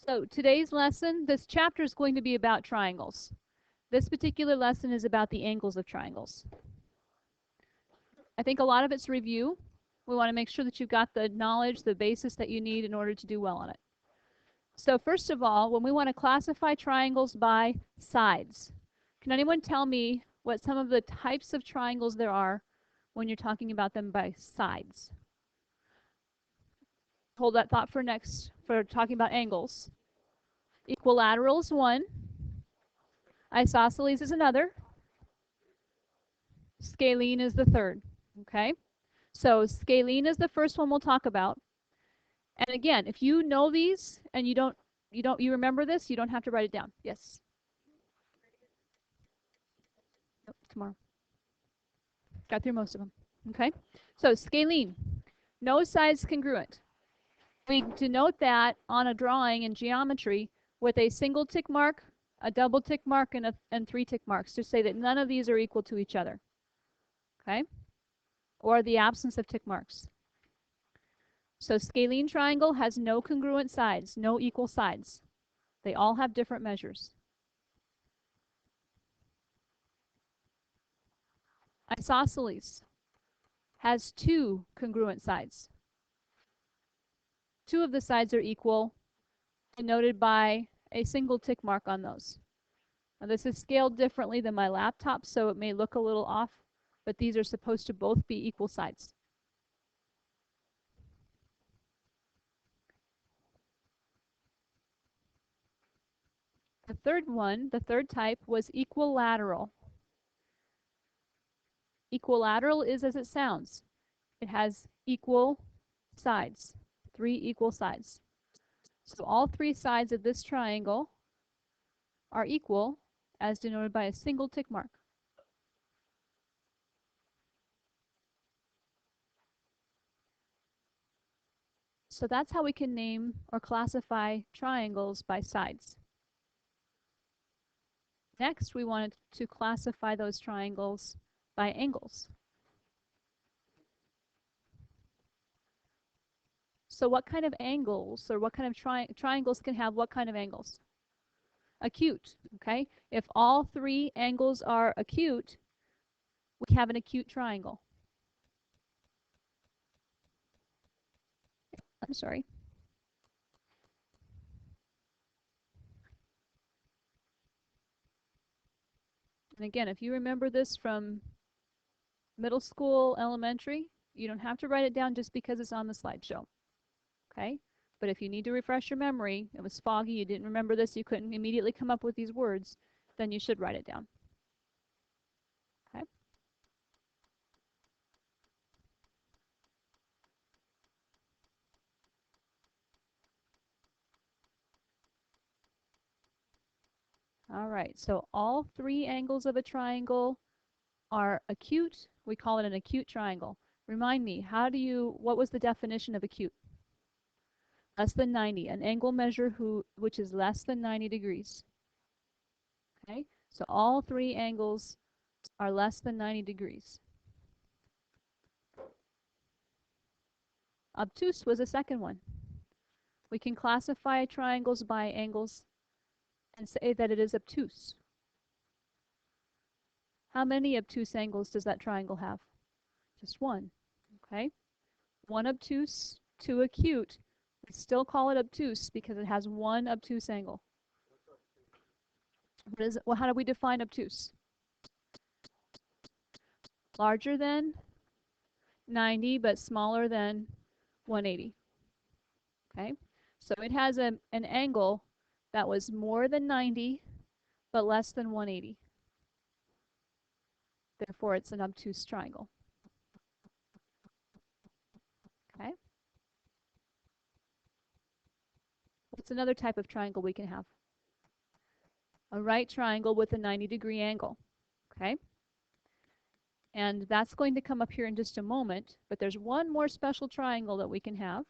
So today's lesson, this chapter is going to be about triangles. This particular lesson is about the angles of triangles. I think a lot of it's review. We want to make sure that you've got the knowledge, the basis that you need in order to do well on it. So first of all, when we want to classify triangles by sides, can anyone tell me what some of the types of triangles there are when you're talking about them by sides? Hold that thought for talking about angles. Equilateral is one. Isoceles is another. Scalene is the third. Okay? So scalene is the first one we'll talk about. And again, if you know these and you remember this, you don't have to write it down. Yes. Nope, tomorrow. Got through most of them. Okay? So scalene, no sides congruent. We denote that on a drawing in geometry with a single tick mark, a double tick mark, and 3 tick marks to say that none of these are equal to each other. Okay? Or the absence of tick marks. So scalene triangle has no congruent sides, no equal sides. They all have different measures. Isosceles has 2 congruent sides. 2 of the sides are equal, denoted by a single tick mark on those. Now this is scaled differently than my laptop, so it may look a little off, but these are supposed to both be equal sides. The third type was equilateral. Equilateral is as it sounds. It has equal sides, 3 equal sides. So all 3 sides of this triangle are equal, as denoted by a single tick mark. So that's how we can name or classify triangles by sides. Next, we wanted to classify those triangles by angles. So what kind of angles, or what kind of triangles can have what kind of angles? Acute, okay? If all 3 angles are acute, we have an acute triangle. I'm sorry. And again, if you remember this from middle school, elementary, you don't have to write it down just because it's on the slideshow. Okay? But if you need to refresh your memory, it was foggy, you didn't remember this, you couldn't immediately come up with these words, then you should write it down. Okay? All right, so all 3 angles of a triangle are acute. We call it an acute triangle. Remind me, what was the definition of acute? Less than 90, an angle measure which is less than 90 degrees. Okay, so all 3 angles are less than 90 degrees. Obtuse was a second one. We can classify triangles by angles and say that it is obtuse. How many obtuse angles does that triangle have? Just one. Okay, 1 obtuse, 2 acute. We still call it obtuse because it has 1 obtuse angle. What is it? Well, how do we define obtuse? Larger than 90, but smaller than 180. Okay, so it has an angle that was more than 90, but less than 180. Therefore, it's an obtuse triangle. Okay. What's another type of triangle we can have? A right triangle with a 90-degree angle. Okay. And that's going to come up here in just a moment, but there's one more special triangle that we can have.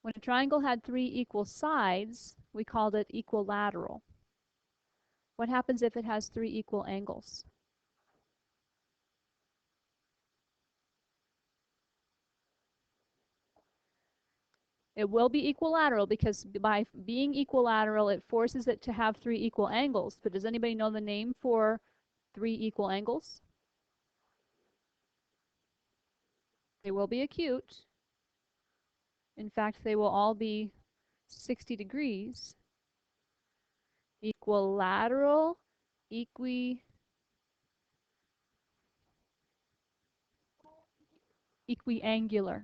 When a triangle had 3 equal sides, we called it equilateral. What happens if it has 3 equal angles? It will be equilateral because by being equilateral, it forces it to have 3 equal angles. But does anybody know the name for 3 equal angles? They will be acute. In fact, they will all be 60 degrees. Equilateral, equiangular.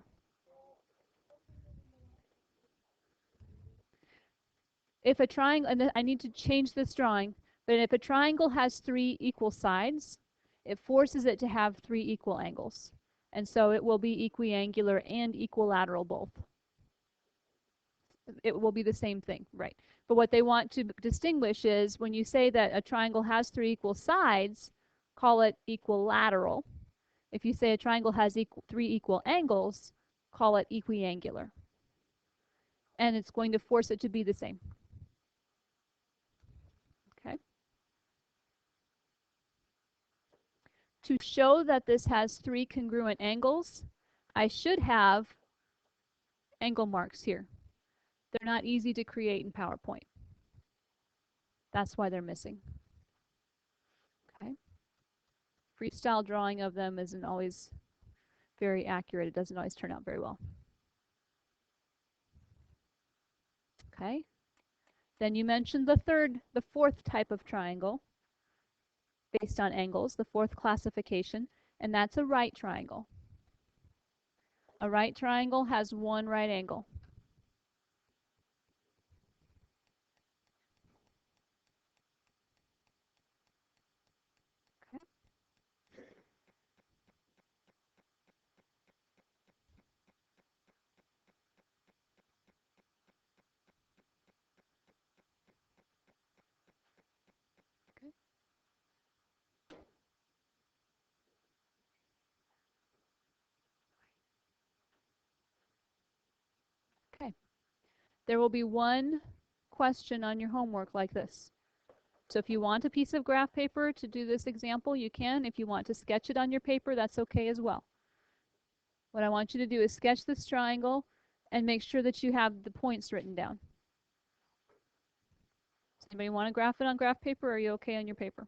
If a triangle, and I need to change this drawing, but if a triangle has 3 equal sides, it forces it to have 3 equal angles. And so it will be equiangular and equilateral both. It will be the same thing, right? But what they want to distinguish is when you say that a triangle has 3 equal sides, call it equilateral. If you say a triangle has 3 equal angles, call it equiangular. And it's going to force it to be the same. Okay. To show that this has 3 congruent angles, I should have angle marks here. They're not easy to create in PowerPoint. That's why they're missing. Okay. Freestyle drawing of them isn't always very accurate. It doesn't always turn out very well. Okay. Then you mentioned the fourth type of triangle based on angles, the fourth classification, and that's a right triangle. A right triangle has 1 right angle. Okay. Okay. Okay. There will be 1 question on your homework like this. So if you want a piece of graph paper to do this example, you can. If you want to sketch it on your paper, that's okay as well. What I want you to do is sketch this triangle and make sure that you have the points written down. Does anybody want to graph it on graph paper, or are you okay on your paper?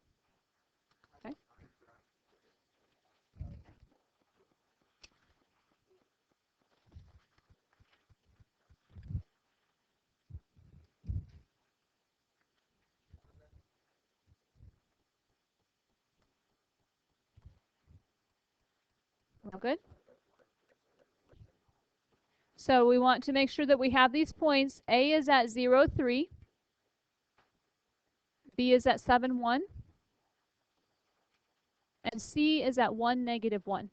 Okay. All good? So we want to make sure that we have these points. A is at 0, 3. B is at 7, 1. And C is at 1, negative 1.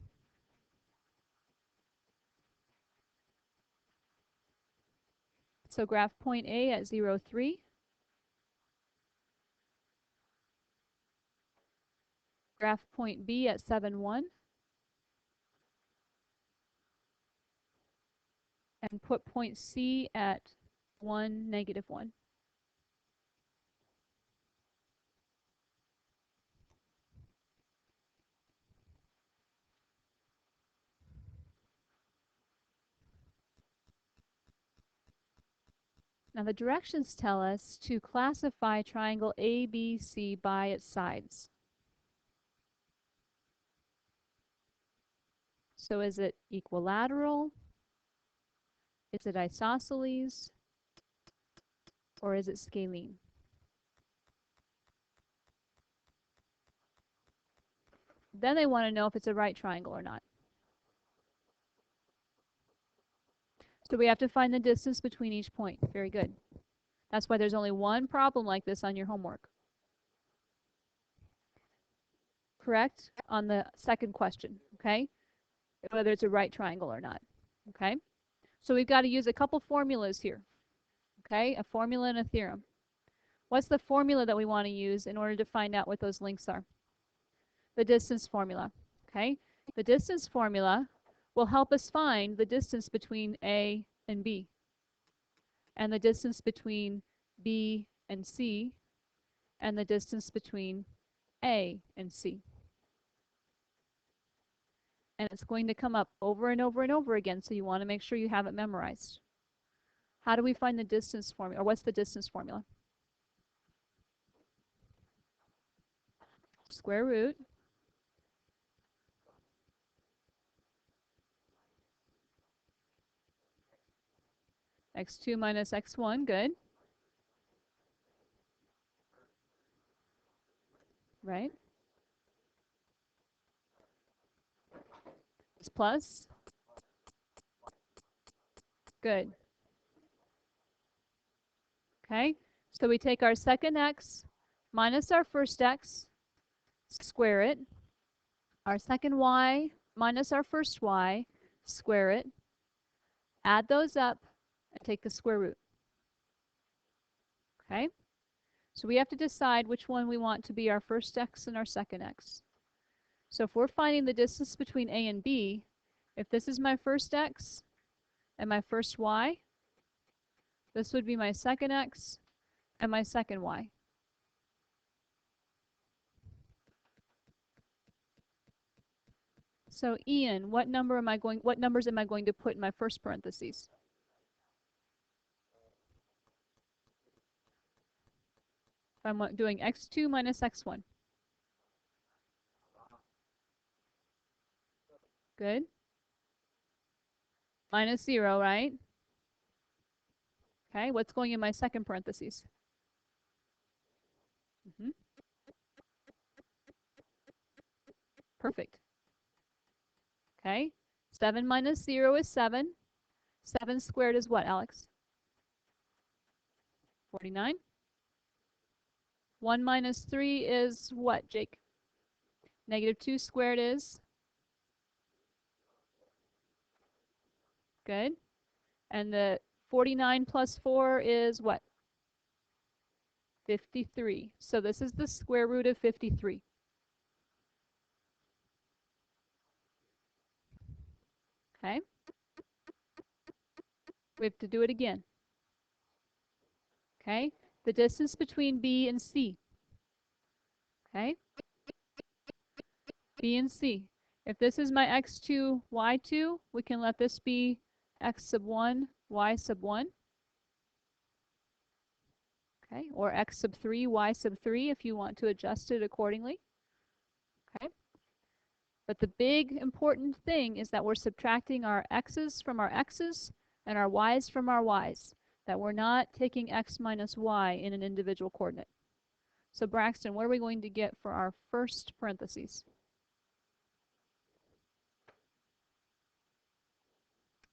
So graph point A at 0, 3. Graph point B at 7, 1. And put point C at 1, negative 1. Now the directions tell us to classify triangle ABC by its sides. So is it equilateral? Is it isosceles? Or is it scalene? Then they want to know if it's a right triangle or not. So we have to find the distance between each point. Very good. That's why there's only 1 problem like this on your homework. Correct? On the second question, okay? Whether it's a right triangle or not, okay? So we've got to use a couple formulas here, okay? A formula and a theorem. What's the formula that we want to use in order to find out what those links are? The distance formula, okay? The distance formula will help us find the distance between A and B, and the distance between B and C, and the distance between A and C. And it's going to come up over and over and over again, so you want to make sure you have it memorized. How do we find the distance formula, or what's the distance formula? Square root x2 minus x1, good. Right? It's plus. Good. Okay, so we take our second x minus our first x, square it. Our second y minus our first y, square it. Add those up and take the square root. Okay, so we have to decide which one we want to be our first x and our second x. So if we're finding the distance between a and b, if this is my first x and my first y, this would be my second x and my second y. So Ian, what numbers am I going to put in my first parentheses? If I'm doing x2 minus x1. Good. Minus 0, right? Okay, what's going in my second parentheses? Perfect. Okay, 7 minus 0 is 7. 7 squared is what, Alex? 49. 1 minus 3 is what, Jake? Negative 2 squared is? Good. And the 49 plus 4 is what? 53. So this is the square root of 53. Okay. We have to do it again. Okay. The distance between B and C. Okay. B and C. If this is my x2, y2, we can let this be x sub 1, y sub 1. Okay, or x sub 3, y sub 3 if you want to adjust it accordingly. Okay. But the big important thing is that we're subtracting our x's from our x's and our y's from our y's. That we're not taking x minus y in an individual coordinate. So Braxton, what are we going to get for our first parentheses?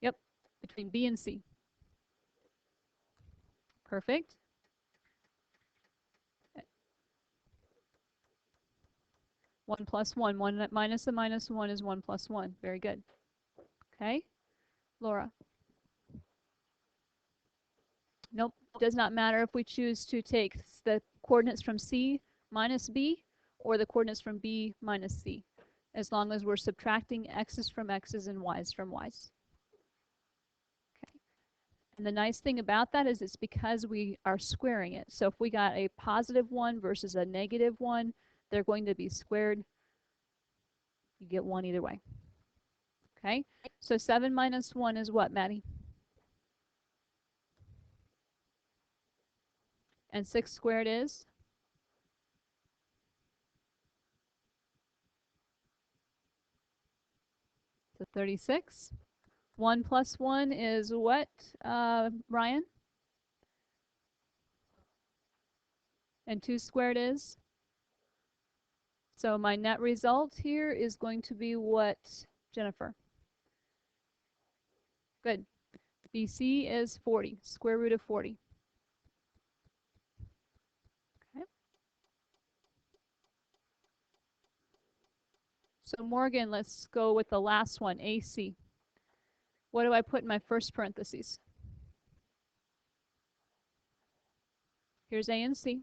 Yep, between B and C. Perfect. One plus one. One minus a minus one is 1 plus 1. Very good. Okay. Laura. Nope. Does not matter if we choose to take the coordinates from C minus B or the coordinates from B minus C, as long as we're subtracting x's from x's and y's from y's. Okay. And the nice thing about that is it's because we are squaring it. So if we got a positive 1 versus a negative 1, they're going to be squared. You get 1 either way. Okay, so 7 minus 1 is what, Maddie? And 6 squared is? So 36. 1 plus 1 is what, Ryan? And 2 squared is? So my net result here is going to be what, Jennifer? Good. BC is 40, square root of 40. Okay. So Morgan, let's go with the last one, AC. What do I put in my first parentheses? Here's A and C.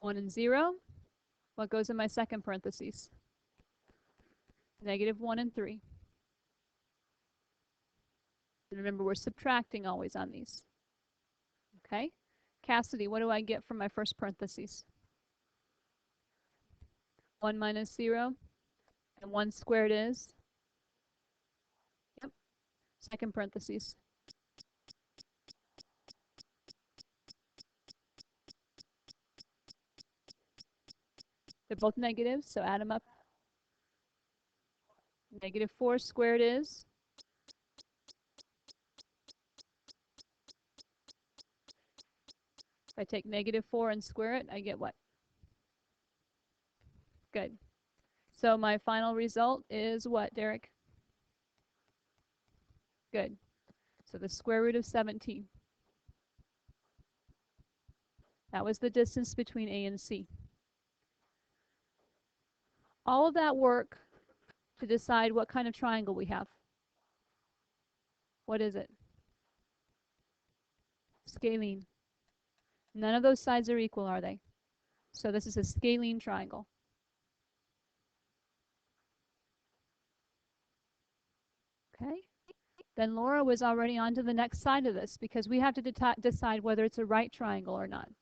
1 and 0. What goes in my second parentheses? Negative 1 and 3. And remember, we're subtracting always on these. Okay? Cassidy, what do I get from my first parentheses? 1 minus 0. And 1 squared is? Yep. second parentheses. They're both negatives, so add them up. -4 squared is? If I take -4 and square it, I get what? Good. So my final result is what, Derek? Good. So the square root of 17. That was the distance between A and C. All of that work to decide what kind of triangle we have. What is it? Scalene. None of those sides are equal, are they? So this is a scalene triangle. Okay. Then Laura was already on to the next side of this because we have to decide whether it's a right triangle or not.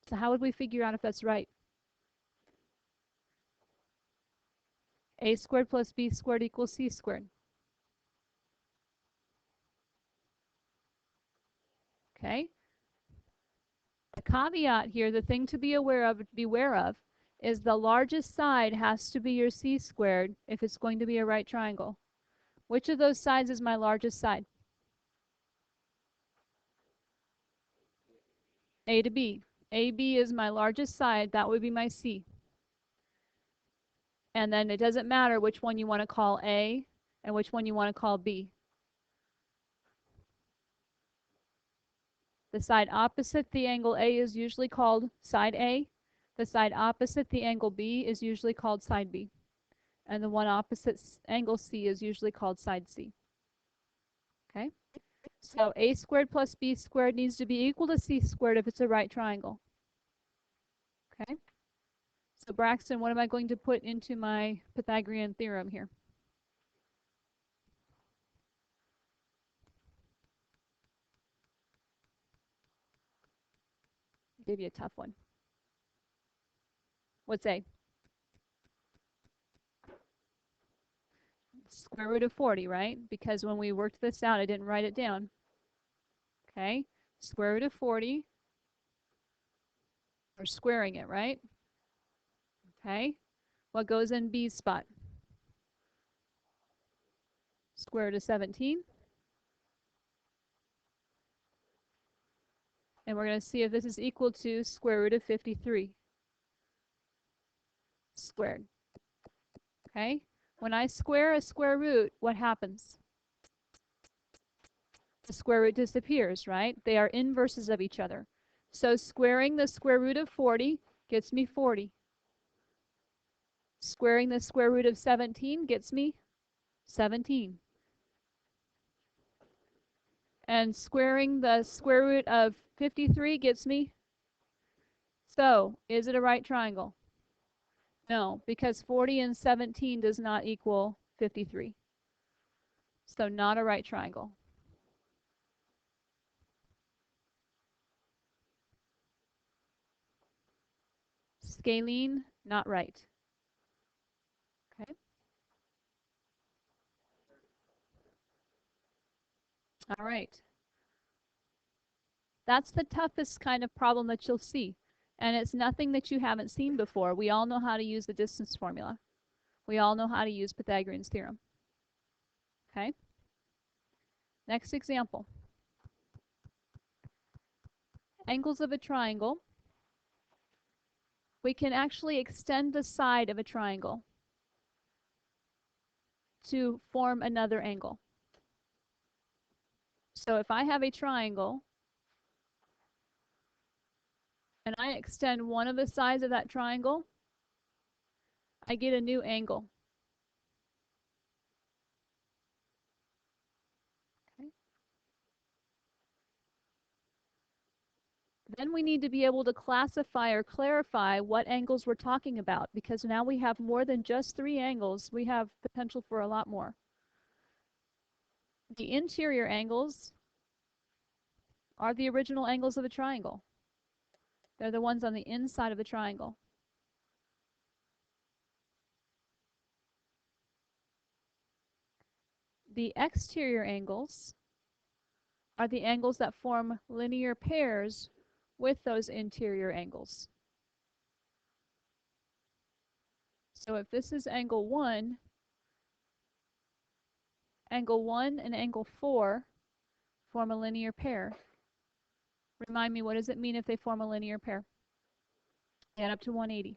So how would we figure out if that's right? A squared plus B squared equals C squared. Okay. The caveat here, the thing to beware of, is the largest side has to be your C squared if it's going to be a right triangle. Which of those sides is my largest side? A to B. AB is my largest side. That would be my C. And then it doesn't matter which one you want to call A and which one you want to call B. The side opposite the angle A is usually called side A. The side opposite the angle B is usually called side B. And the one opposite angle C is usually called side C. Okay? So A squared plus B squared needs to be equal to C squared if it's a right triangle. Okay? So Braxton, what am I going to put into my Pythagorean theorem here? Give you a tough one. What's A? Square root of 40, right? Because when we worked this out, I didn't write it down. Okay? Square root of 40. We're squaring it, right? Okay? What goes in B's spot? Square root of 17. And we're going to see if this is equal to square root of 53 squared. Okay? When I square a square root, what happens? The square root disappears, right? They are inverses of each other. So squaring the square root of 40 gets me 40. Squaring the square root of 17 gets me 17. And squaring the square root of 53 gets me. So, is it a right triangle? No, because 40 and 17 does not equal 53. So not a right triangle. Scalene, not right. Okay. All right. That's the toughest kind of problem that you'll see. And it's nothing that you haven't seen before. We all know how to use the distance formula. We all know how to use Pythagorean's theorem. Okay. Next example. Angles of a triangle. We can actually extend the side of a triangle to form another angle. So if I have a triangle and I extend one of the sides of that triangle, I get a new angle. Okay. Then we need to be able to classify or clarify what angles we're talking about, because now we have more than just 3 angles. We have potential for a lot more. The interior angles are the original angles of a triangle. They're the ones on the inside of the triangle. the exterior angles are the angles that form linear pairs with those interior angles. So if this is angle 1 and angle 4 form a linear pair. Remind me, what does it mean if they form a linear pair? Add up to 180.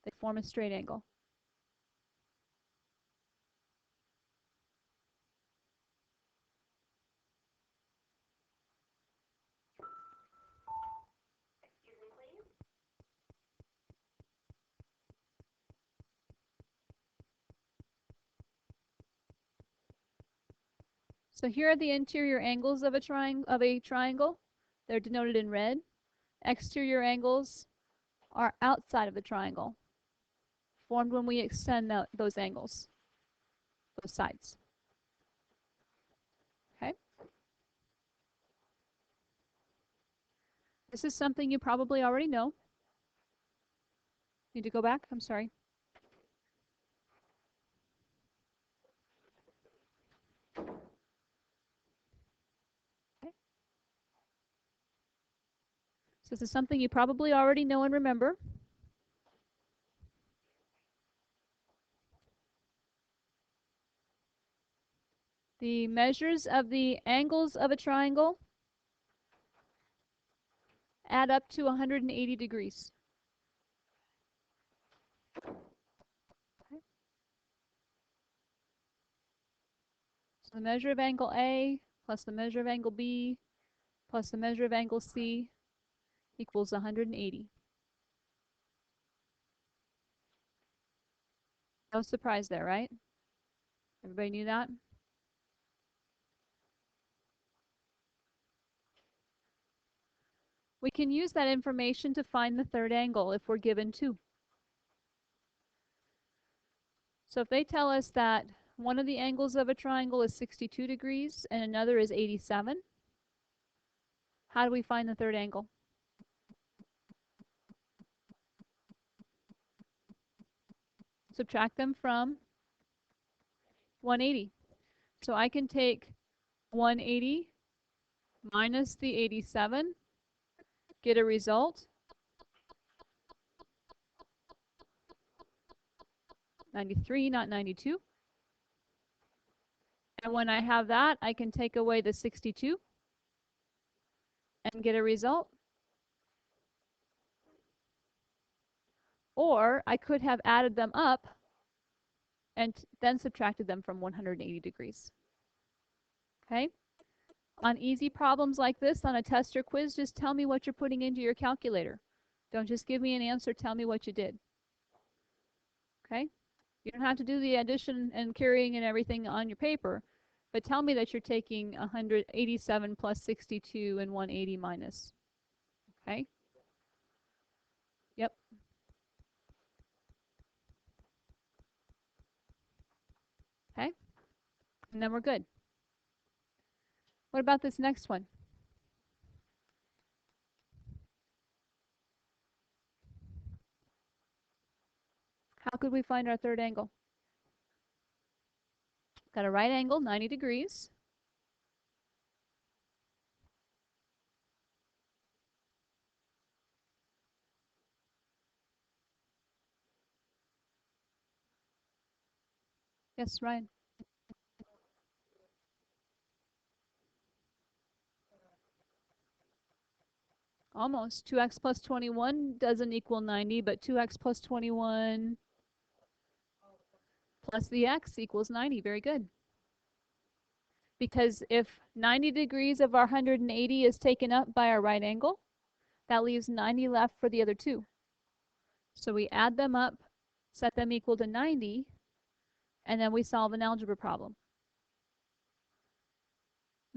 They form a straight angle. So here are the interior angles of a triangle. They're denoted in red. Exterior angles are outside of the triangle, formed when we extend those angles, those sides. Okay? This is something you probably already know. Need to go back? I'm sorry. Okay. So this is something you probably already know and remember. The measures of the angles of a triangle add up to 180 degrees. Okay. So the measure of angle A plus the measure of angle B plus the measure of angle C equals 180. No surprise there, right? Everybody knew that? We can use that information to find the third angle if we're given 2. So if they tell us that one of the angles of a triangle is 62 degrees and another is 87, how do we find the third angle? Subtract them from 180. So I can take 180 minus the 87, get a result. 93, not 92. And when I have that, I can take away the 62 and get a result. Or I could have added them up and then subtracted them from 180 degrees. Okay? On easy problems like this, on a test or quiz, just tell me what you're putting into your calculator. Don't just give me an answer, tell me what you did. Okay? You don't have to do the addition and carrying and everything on your paper, but tell me that you're taking 187 plus 62 and 180 minus. Okay? Yep. Okay? And then we're good. What about this next one? How could we find our third angle? Got a right angle, 90 degrees. Yes, Ryan. Almost. 2x plus 21 doesn't equal 90, but 2x plus 21 plus the x equals 90. Very good. Because if 90 degrees of our 180 is taken up by our right angle, that leaves 90 left for the other two. So we add them up, set them equal to 90, and then we solve an algebra problem.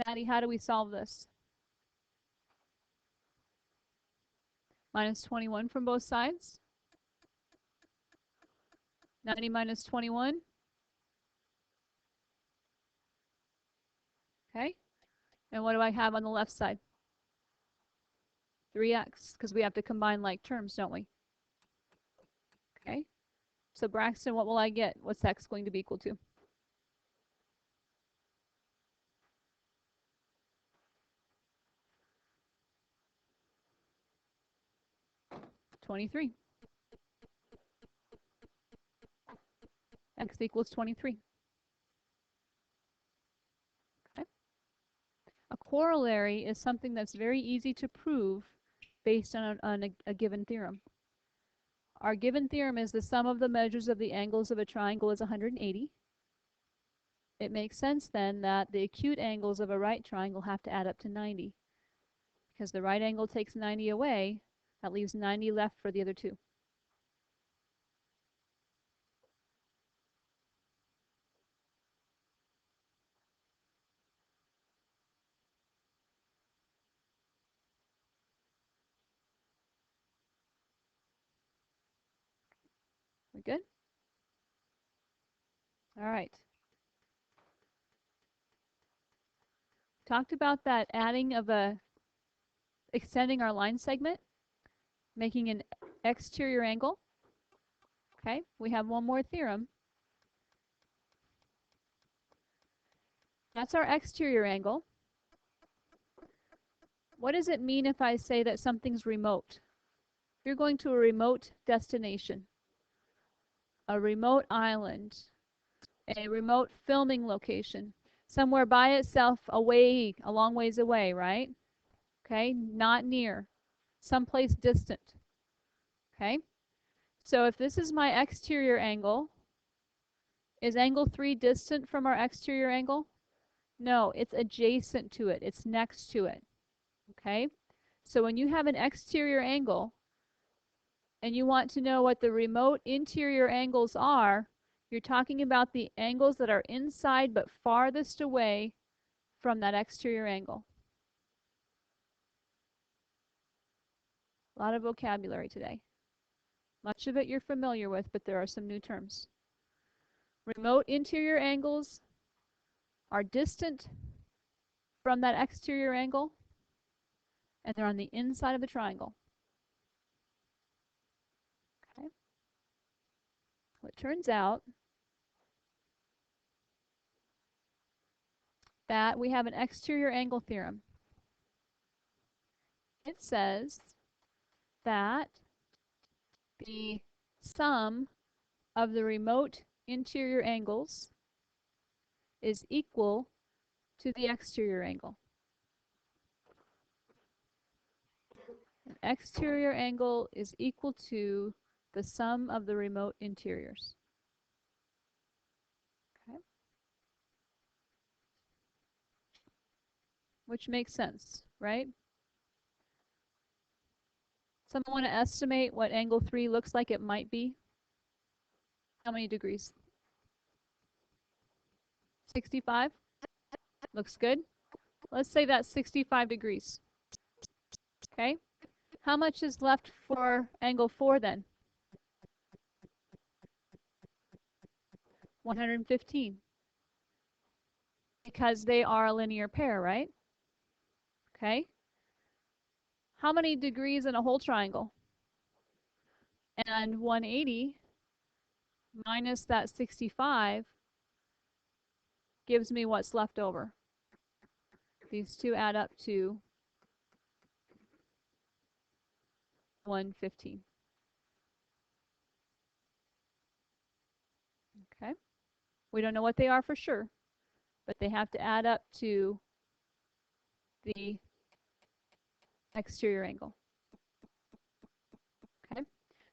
Maddie, how do we solve this? Minus 21 from both sides. 90 minus 21. Okay. And what do I have on the left side? 3x, because we have to combine like terms, don't we? Okay. So Braxton, what will I get? What's x going to be equal to? 23. X equals 23. Okay. A corollary is something that's very easy to prove based on a given theorem. Our given theorem is the sum of the measures of the angles of a triangle is 180. It makes sense then that the acute angles of a right triangle have to add up to 90. Because the right angle takes 90 away, that leaves 90 left for the other two. We good? All right. Talked about that adding of extending our line segment, making an exterior angle. Okay, we have one more theorem. That's our exterior angle. What does it mean if I say that something's remote? You're going to a remote destination, a remote island, a remote filming location, somewhere by itself, away, a long ways away, right? Okay, not near, someplace distant. Okay, so if this is my exterior angle, is angle 3 distant from our exterior angle? No, it's adjacent to it. It's next to it. Okay? So when you have an exterior angle and you want to know what the remote interior angles are, you're talking about the angles that are inside but farthest away from that exterior angle. A lot of vocabulary today. Much of it you're familiar with, but there are some new terms. Remote interior angles are distant from that exterior angle, and they're on the inside of the triangle. Okay. Well, it turns out that we have an exterior angle theorem. It says that the sum of the remote interior angles is equal to the exterior angle. An exterior angle is equal to the sum of the remote interiors. Okay. Which makes sense, right? Someone want to estimate what angle 3 looks like it might be? How many degrees? 65? Looks good. Let's say that's 65 degrees. Okay. How much is left for angle 4 then? 115. Because they are a linear pair, right? Okay. How many degrees in a whole triangle? And 180 minus that 65 gives me what's left over. These two add up to 115. Okay. We don't know what they are for sure, but they have to add up to the exterior angle. Okay.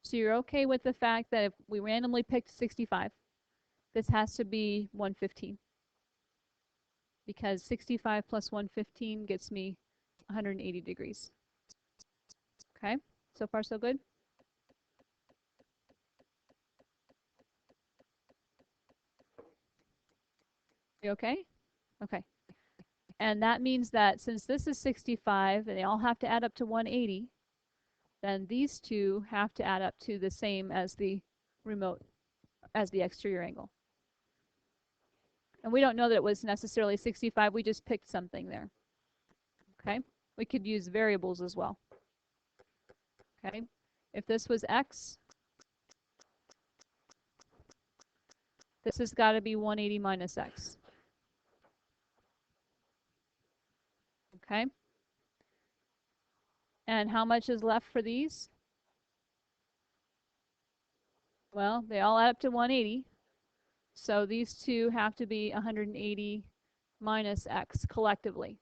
So you're okay with the fact that if we randomly picked 65, this has to be 115. Because 65 plus 115 gets me 180 degrees. Okay, so far so good? You okay? Okay. And that means that since this is 65 and they all have to add up to 180, then these two have to add up to the same as the remote, as the exterior angle. And we don't know that it was necessarily 65, we just picked something there. Okay, we could use variables as well. Okay, if this was x, this has got to be 180 minus x. Okay, and how much is left for these? Well, they all add up to 180. So these two have to be 180 minus x collectively.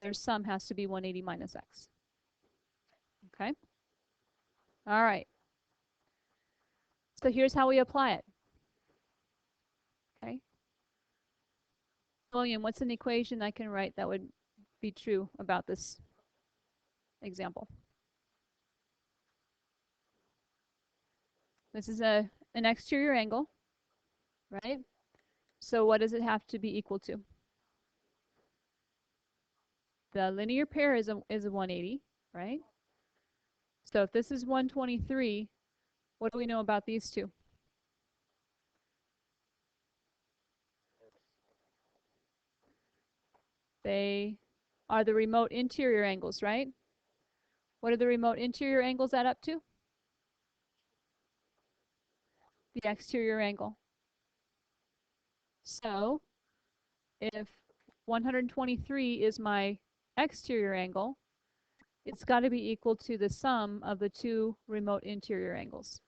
Their sum has to be 180 minus x. Okay? All right. So here's how we apply it. Okay? William, what's an equation I can write that would be true about this example? This is an exterior angle, right? So what does it have to be equal to? The linear pair is a 180, right? So if this is 123, what do we know about these two? They are the remote interior angles, right? What do the remote interior angles add up to? The exterior angle. So if 123 is my exterior angle, it's got to be equal to the sum of the two remote interior angles.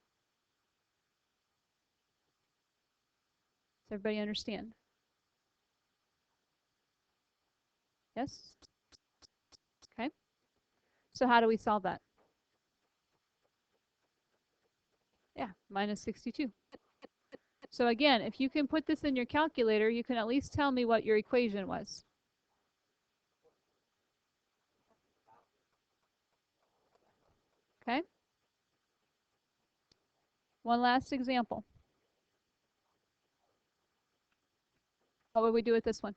Does everybody understand? Yes? Okay. So how do we solve that? Yeah, minus 62. So again, if you can put this in your calculator, you can at least tell me what your equation was. Okay? One last example. What would we do with this one?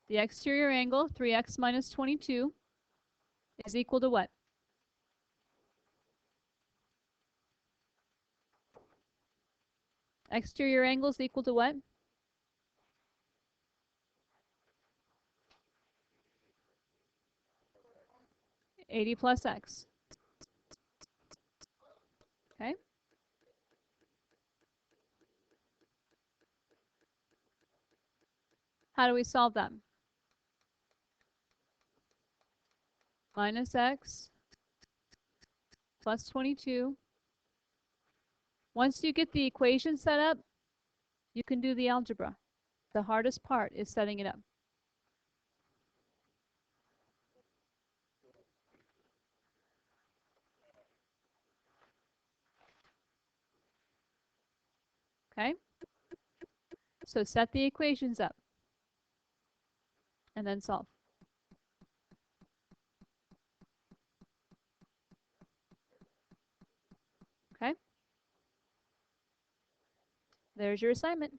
The exterior angle, 3x minus 22, is equal to what? Exterior angle is equal to what? 80 plus x. Okay? How do we solve them? Minus x plus 22. Once you get the equation set up, you can do the algebra. The hardest part is setting it up. Okay? So set the equations up and then solve. Okay? There's your assignment.